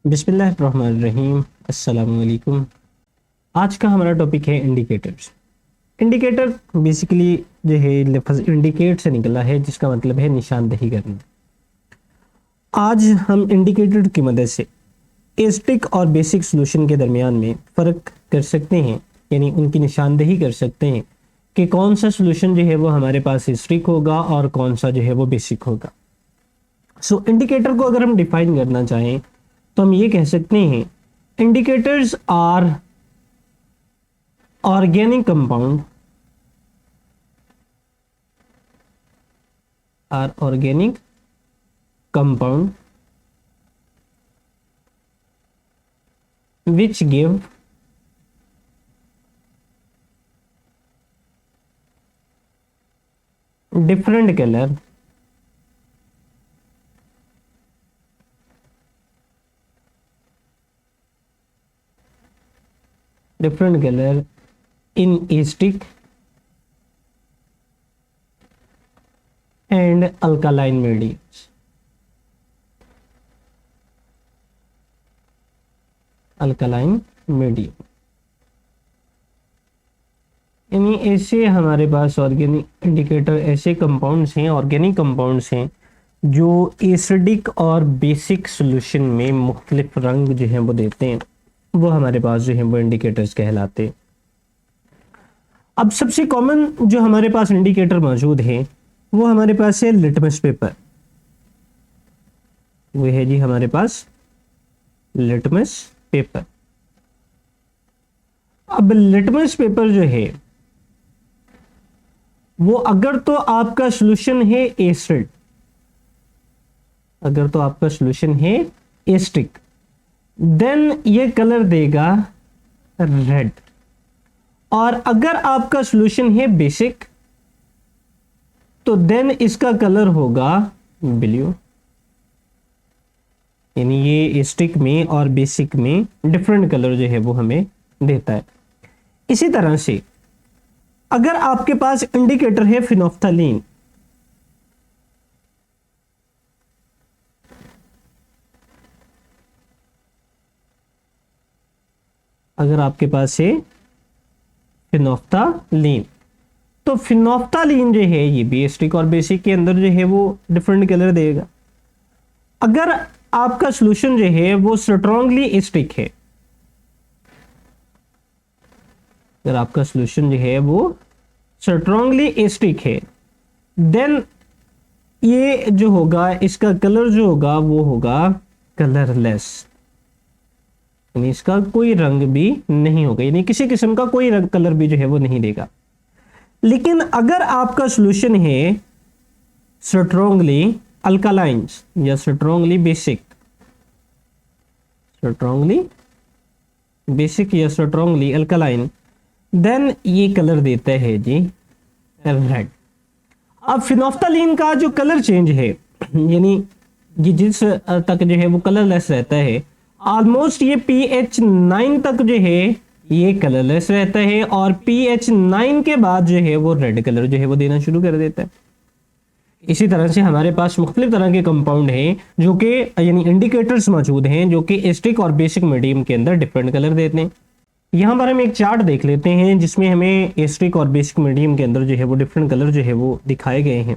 बिस्मिल्लाहिर्रहमानिर्रहीम। अस्सलाम वालेकुम। आज का हमारा टॉपिक है इंडिकेटर्स। इंडिकेटर बेसिकली जो है लफ्ज़ इंडिकेट से निकला है, जिसका मतलब है निशानदही करना। आज हम इंडिकेटर की मदद से एस्टिक और बेसिक सॉल्यूशन के दरमियान में फ़र्क कर सकते हैं, यानी उनकी निशानदही कर सकते हैं कि कौन सा सॉल्यूशन जो है वो हमारे पास एस्टिक होगा और कौन सा जो है वो बेसिक होगा। सो इंडिकेटर को अगर हम डिफाइन करना चाहें तो हम ये कह सकते हैं indicators are organic compound which give different color in acidic and alkaline mediums। Alkaline medium यानी ऐसे हमारे पास ऑर्गेनिक इंडिकेटर ऐसे कंपाउंड्स हैं, ऑर्गेनिक कंपाउंड्स हैं जो एसिडिक और बेसिक सॉल्यूशन में मुख्तलिफ रंग जो हैं वो देते हैं, वो हमारे पास जो हैं वो इंडिकेटर्स कहलाते हैं। अब सबसे कॉमन जो हमारे पास इंडिकेटर मौजूद है वो हमारे पास है लिटमस पेपर। वो है जी हमारे पास लिटमस पेपर। अब लिटमस पेपर जो है वो अगर तो आपका सॉल्यूशन है एसिड, अगर तो आपका सॉल्यूशन है एसिडिक, देन ये कलर देगा रेड। और अगर आपका सॉल्यूशन है बेसिक तो देन इसका कलर होगा ब्लू। यानी ये एसिडिक में और बेसिक में डिफरेंट कलर जो है वो हमें देता है। इसी तरह से अगर आपके पास इंडिकेटर है फिनोफ्थलीन, अगर आपके पास है फिनोफ्थलीन, तो फिनोफ्थलीन जो है ये भी एसिडिक और बेसिक के अंदर जो है वो डिफरेंट कलर देगा। अगर आपका सॉल्यूशन जो है वो स्ट्रांगली एसिडिक है, अगर आपका सॉल्यूशन जो है वो स्ट्रांगली एसिडिक है, देन ये जो होगा इसका कलर जो होगा वो होगा कलरलेस, यानी इसका कोई रंग भी नहीं होगा, यानी किसी किस्म का कोई रंग कलर भी जो है वो नहीं देगा। लेकिन अगर आपका सॉल्यूशन है स्ट्रांगली अल्कालाइंस या स्ट्रांगली बेसिक या स्ट्रांगली अल्कालाइन, देन ये कलर देता है जी रेड। अब फिनोफ्थलीन का जो कलर चेंज है, यानी ये जिस तक जो है वो कलरलेस रहता है, ऑलमोस्ट ये pH 9 तक जो है ये कलरलेस रहता है, और pH 9 के बाद जो है वो रेड कलर जो है वो देना शुरू कर देता है। इसी तरह से हमारे पास मुख्तलिफ तरह के कंपाउंड हैं जो कि यानी इंडिकेटर्स मौजूद हैं जो कि एसिडिक और बेसिक मीडियम के अंदर डिफरेंट कलर देते हैं। यहाँ पर हम एक चार्ट देख लेते हैं जिसमें हमें एसिडिक और बेसिक मीडियम के अंदर जो है वो डिफरेंट कलर जो है वो दिखाए गए हैं।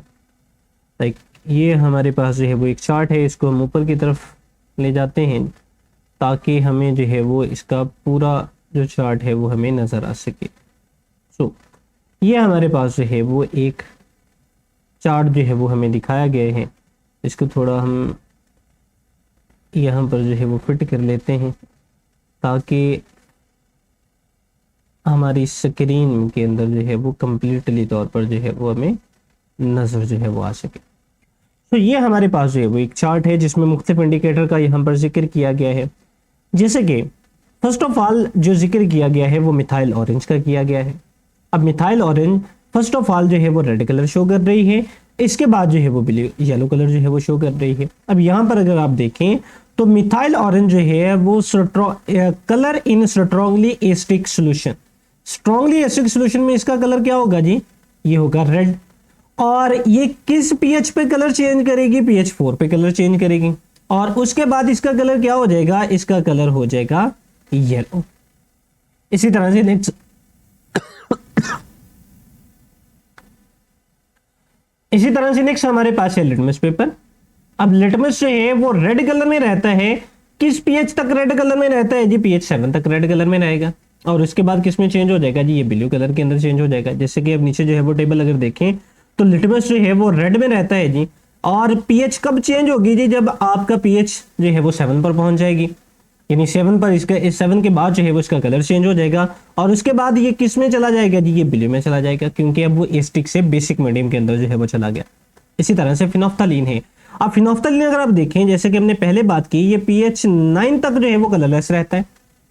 लाइक ये हमारे पास जो है वो एक चार्ट है, इसको हम ऊपर की तरफ ले जाते हैं ताकि हमें जो है वो इसका पूरा जो चार्ट है वो हमें नज़र आ सके। सो ये हमारे पास जो है वो एक चार्ट जो है वो हमें दिखाया गया है। इसको थोड़ा हम यहाँ पर जो है वो फिट कर लेते हैं ताकि हमारी स्क्रीन के अंदर जो है वो कम्प्लीटली तौर पर जो है वो हमें नज़र जो है वो आ सके। तो ये हमारे पास जो है वो एक चार्ट है जिसमें मुख्तलिफ इंडिकेटर का यहाँ पर जिक्र किया गया है। जैसे कि फर्स्ट ऑफ ऑल जो जिक्र किया गया है वो मिथाइल ऑरेंज का किया गया है। अब methyl orange first of all जो है वो रेड कलर शो कर रही है, इसके बाद जो है वो येलो कलर जो है वो शो कर रही है। अब यहाँ पर अगर आप देखें तो मिथाइल ऑरेंज जो है वो कलर इन strongly acidic solution, strongly acidic solution में इसका कलर क्या होगा जी, ये होगा रेड। और ये किस pH पे कलर चेंज करेगी, pH 4 पे कलर चेंज करेगी। और उसके बाद इसका कलर क्या हो जाएगा, इसका कलर हो जाएगा येलो। इसी तरह से नेक्स्ट हमारे पास है लिटमस पेपर। अब लिटमस जो है वो रेड कलर में रहता है, किस पीएच तक रेड कलर में रहता है जी, पीएच 7 तक रेड कलर में रहेगा। और उसके बाद किस में चेंज हो जाएगा जी, ये ब्लू कलर के अंदर चेंज हो जाएगा। जैसे कि अब नीचे जो है वो टेबल अगर देखें तो लिटमस जो है वो रेड में रहता है जी, और पीएच कब चेंज होगी जी, जब आपका पीएच जो है वो 7 पर पहुंच जाएगी, यानी 7 पर इसका, इस 7 के बाद जो है वो इसका कलर चेंज हो जाएगा। और उसके बाद ये किस में चला जाएगा जी, ये ब्लू में चला जाएगा, क्योंकि अब वो एसिटिक से बेसिक मीडियम के अंदर जो है वो चला गया। इसी तरह से फिनोफ्थालीन है। अब फिनोफ्थालीन अगर आप देखें, जैसे कि हमने पहले बात की, ये पीएच 9 तक जो है वो कलरलेस रहता है,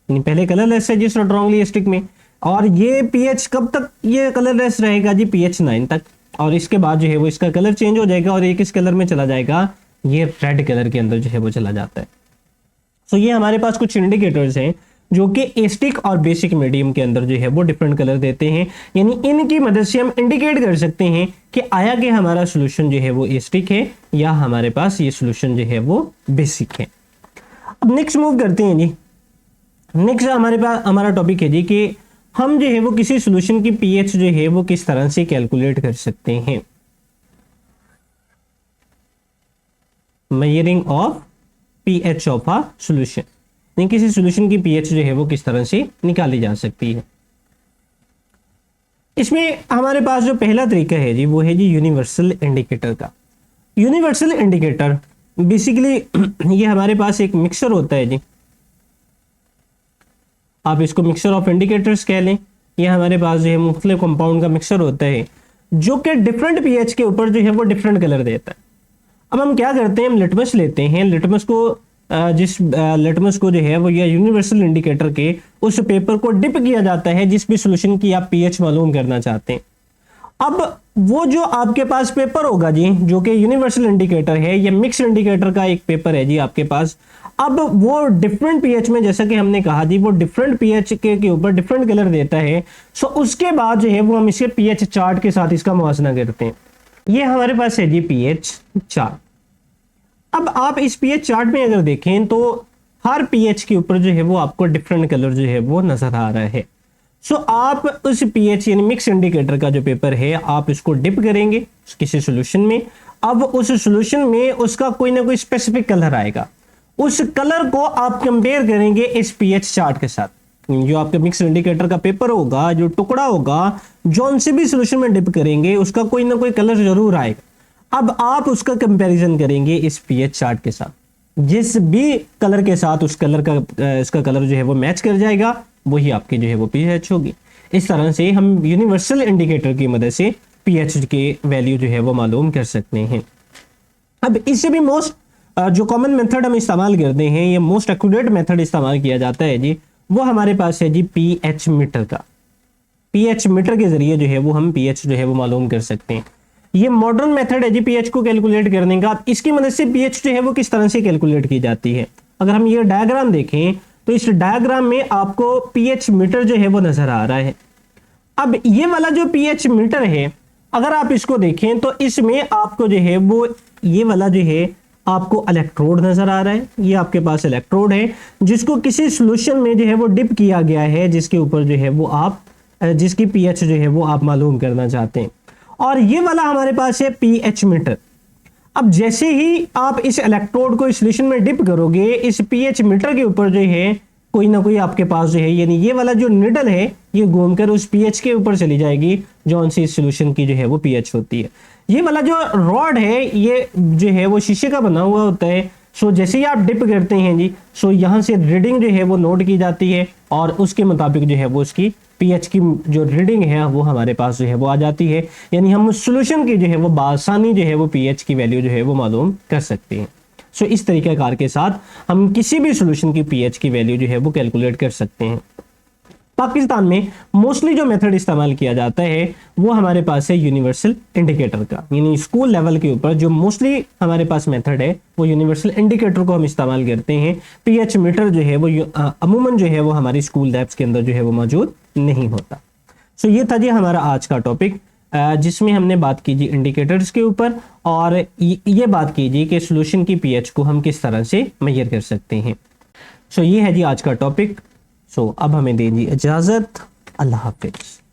यानी पहले कलरलेस है जी स्ट्रांगली एसिटिक में, और ये पीएच कब तक ये कलरलेस रहेगा जी, पीएच 9 तक। और इसके बाद जो है वो इसका कलर चेंज हो जाएगा और ये किस कलर में चला जाएगा, ये रेड कलर के अंदर जो है वो चला जाता है। सो ये हमारे पास कुछ इंडिकेटर्स हैं जो कि एसिटिक और बेसिक मीडियम के अंदर जो है वो डिफरेंट कलर देते हैं, यानी इनकी मदद से हम इंडिकेट कर सकते हैं कि आया कि हमारा सोल्यूशन जो है वो एसिटिक है या हमारे पास ये सोल्यूशन जो है वो बेसिक है। अब नेक्स्ट मूव करते हैं जी। नेक्स्ट हमारे पास हमारा टॉपिक है जी कि हम जो है वो किसी सोल्यूशन की पीएच जो है वो किस तरह से कैलकुलेट कर सकते हैं। Measuring of pH of a solution, यानी किसी सोल्यूशन की पीएच जो है वो किस तरह से निकाली जा सकती है। इसमें हमारे पास जो पहला तरीका है जी वो है जी यूनिवर्सल इंडिकेटर का। यूनिवर्सल इंडिकेटर बेसिकली ये हमारे पास एक मिक्सचर होता है जी, आप इसको मिक्सचर ऑफ इंडिकेटर्स कह लें। ये हमारे पास जो है मुख्तलिफ कंपाउंड का मिक्सचर होता है जो कि डिफरेंट पीएच के ऊपर जो है वो डिफरेंट कलर देता है। अब हम क्या करते हैं, हम लिटमस लेते हैं, लिटमस को जिस लिटमस को जो है वो या यूनिवर्सल इंडिकेटर के उस पेपर को डिप किया जाता है जिस भी सॉल्यूशन की आप पीएच मालूम करना चाहते हैं। अब वो जो आपके पास पेपर होगा जी जो कि यूनिवर्सल इंडिकेटर है या मिक्स इंडिकेटर का एक पेपर है जी आपके पास, अब वो डिफरेंट पीएच में, जैसा कि हमने कहा जी वो डिफरेंट पीएच के ऊपर डिफरेंट कलर देता है। सो उसके बाद जो है वो हम इसके पीएच चार्ट के साथ इसका मुआवजा करते हैं। ये हमारे पास है जी पीएच चार्ट। अब आप इस पीएच चार्ट में अगर देखें तो हर पीएच के ऊपर जो है वो आपको डिफरेंट कलर जो है वो नजर आ रहा है। सो आप उस पीएच यानी मिक्स इंडिकेटर का जो पेपर है आप इसको डिप करेंगे किसी सॉल्यूशन में। अब उस सॉल्यूशन में उसका कोई ना कोई स्पेसिफिक कलर आएगा, उस कलर को आप कंपेयर करेंगे इस पीएच चार्ट के साथ। जो आपका मिक्स इंडिकेटर का पेपर होगा, जो टुकड़ा होगा, जो से भी सॉल्यूशन में डिप करेंगे उसका कोई ना कोई कलर जरूर आएगा। अब आप उसका कंपैरिजन करेंगे इस पीएच चार्ट के साथ, जिस भी कलर के साथ उस कलर का इसका कलर जो है वो मैच कर जाएगा वही आपकी जो है वो पीएच होगी। इस तरह से हम यूनिवर्सल इंडिकेटर की मदद से पीएच के वैल्यू जो है वो मालूम कर सकते हैं। अब इससे भी मोस्ट जो कॉमन मेथड हम इस्तेमाल करते हैं, ये मोस्ट एक्यूरेट मेथड इस्तेमाल किया जाता है जी, वो हमारे पास है जी पीएच मीटर का। पीएच मीटर के जरिए जो है वो हम पीएच जो है वो मालूम कर सकते हैं। ये मॉडर्न मेथड है जी पीएच को कैलकुलेट करने का। इसकी मदद से पीएच जो है वो किस तरह से कैलकुलेट की जाती है, अगर हम ये डायग्राम देखें तो इस डायग्राम में आपको पीएच मीटर जो है वो नजर आ रहा है। अब ये वाला जो पीएच मीटर है अगर आप इसको देखें तो इसमें आपको जो है वो ये वाला जो है आपको इलेक्ट्रोड नजर आ रहा है। ये आपके पास इलेक्ट्रोड है जिसको किसी सॉल्यूशन में जो है वो डिप किया गया है, जिसके ऊपर जो है वो आप जिसकी पीएच जो है वो आप मालूम करना चाहते हैं। और ये वाला हमारे पास है पीएच मीटर। अब जैसे ही आप इस इलेक्ट्रोड को इस सॉल्यूशन में डिप करोगे, इस पीएच मीटर के ऊपर जो है कोई ना कोई आपके पास जो है, यानी ये वाला जो निडल है ये घूमकर उस पीएच के ऊपर चली जाएगी जो सी इस सॉल्यूशन की जो है वो पीएच होती है। ये वाला जो रॉड है ये जो है वो शीशे का बना हुआ होता है। सो जैसे ही आप डिप करते हैं जी, सो यहाँ से रीडिंग जो है वो नोट की जाती है और उसके मुताबिक जो है वो उसकी पीएच की जो रीडिंग है वो हमारे पास जो है वो आ जाती है। यानी हम उस सॉल्यूशन की जो है वो बासानी जो है वो पीएच की वैल्यू जो है वो मालूम कर सकते हैं। सो इस तरीक़ाकार के साथ हम किसी भी सॉल्यूशन की पीएच की वैल्यू जो है वो कैलकुलेट कर सकते हैं। पाकिस्तान में मोस्टली जो मेथड इस्तेमाल किया जाता है वो हमारे पास है यूनिवर्सल इंडिकेटर का, यानी स्कूल लेवल के ऊपर जो मोस्टली हमारे पास मेथड है वो यूनिवर्सल इंडिकेटर को हम इस्तेमाल करते हैं। पीएच मीटर जो है वो अमूमन जो है वो हमारी स्कूल लैब्स के अंदर जो है वो मौजूद नहीं होता। सो ये था जी हमारा आज का टॉपिक। जिसमें हमने बात की जी इंडिकेटर्स के ऊपर, और ये बात की जी कि सॉल्यूशन की पीएच को हम किस तरह से मेजर कर सकते हैं। सो ये है जी आज का टॉपिक। सो अब हमें दीजिए इजाज़त, अल्लाह हाफिज़।